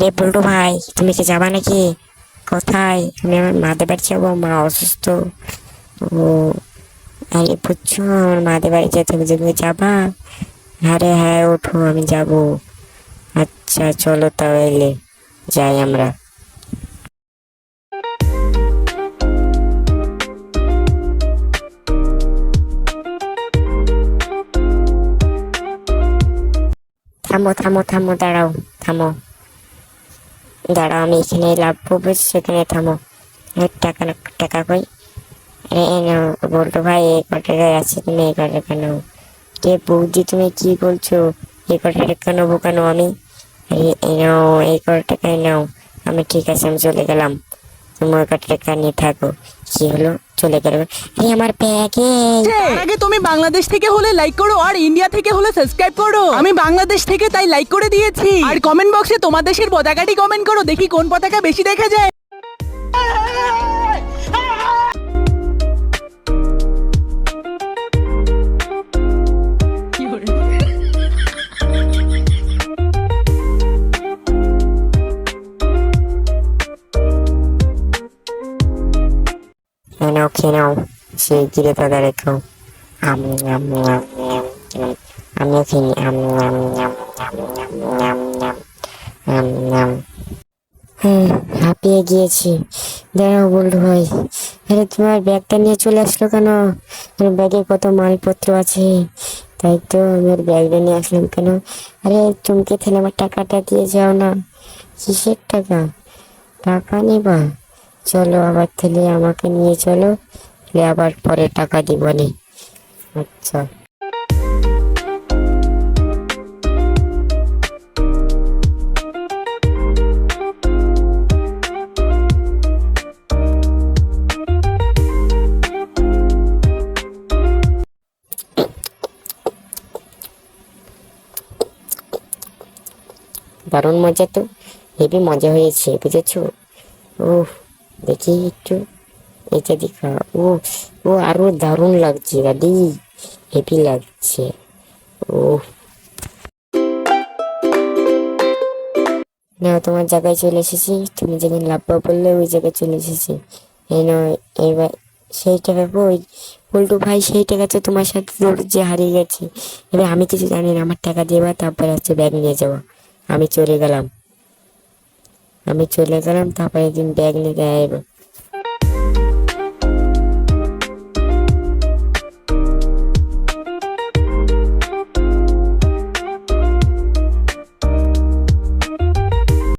রে বল্টু ভাই, তুমি কি যাবা নাকি? কোথায়? আমি আমার মাদের বাড়ি যাবো, মা অসুস্থ। ও, আরে বুঝছো, আমার মাদের বাড়ি যেতে হবে, তুমি যাবা? আরে হ্যাঁ, ওঠো, আমি যাবো। আচ্ছা চলো তাহলে যাই আমরা। থামো থামো থামো, দাঁড়াও। থামো, দাঁড়াও, আমি এখানে লাভবো, বুঝছো? সেখানে থামো। টাকা টাকা কই? আরে এই নাও। বল্টু ভাই, এই ক টাকায় আছে, তুমি এই ক টাকা নাও। কে বৌদি, তুমি কি বলছো? এই ক টাকা নেবো কেন আমি? এই নাও, এই ক টাকায় নাও। আমি ঠিক আছে, আমি চলে গেলাম। তুমি ওই ক টাকা নিয়ে থাকো। কি হলো? চলে গেল? এই আমার ব্যাগে। তার আগে তুমি বাংলাদেশ থেকে হলে লাইক করো আর ইন্ডিয়া থেকে হলে সাবস্ক্রাইব করো। আমি বাংলাদেশ থেকে তাই লাইক করে দিয়েছি। আর কমেন্ট বক্সে তোমার দেশের পতাকাটি কমেন্ট করো, দেখি কোন পতাকা বেশি দেখা যায়। এই নাও, খেয়ে নাও। সেই গিরে তাদের রেখো। আম নাম নাম নাম নাম। আমিও খেয়ে আম নাম নাম নাম নাম নাম নাম নাম নাম। হ্যাঁ, হাঁপিয়ে গিয়েছি। দাঁড়াও বল্টু ভাই, আরে তোমার ব্যাগটা নিয়ে চলে আসলো কেন? আমার ব্যাগে কত মালপত্র আছে। তাই তো আমি ওর ব্যাগটা নিয়ে আসলাম কেন? আরে চমকে তাহলে আমার টাকাটা দিয়ে যাও না। কিসের টাকা? টাকা নেবা? চলো আবার, তাহলে আমাকে নিয়ে চলো, তাহলে আবার পরে টাকা দিবনি। আচ্ছা। দারুণ মজা তো, হেবি মজা হয়েছে, বুঝেছো? ও, দেখি একটু, এটা দেখা। ও, ও আরো দারুণ লাগছে দাদি, হেভি লাগছে। ও, না তোমার জায়গায় চলে এসেছি, তুমি যেখানে লাভবা বললে ওই জায়গায় চলে এসেছি। এই নয়, এবার সেই টাকা কই? পল্টু ভাই, সেই টাকা তো তোমার সাথে যে হারিয়ে গেছে। এবার আমি কিছু জানি না, আমার টাকা দেবা, তারপরে হচ্ছে ব্যাগ নিয়ে যাওয়া। আমি চলে গেলাম, তারপরে তুমি ব্যাগ নিয়ে আসবো।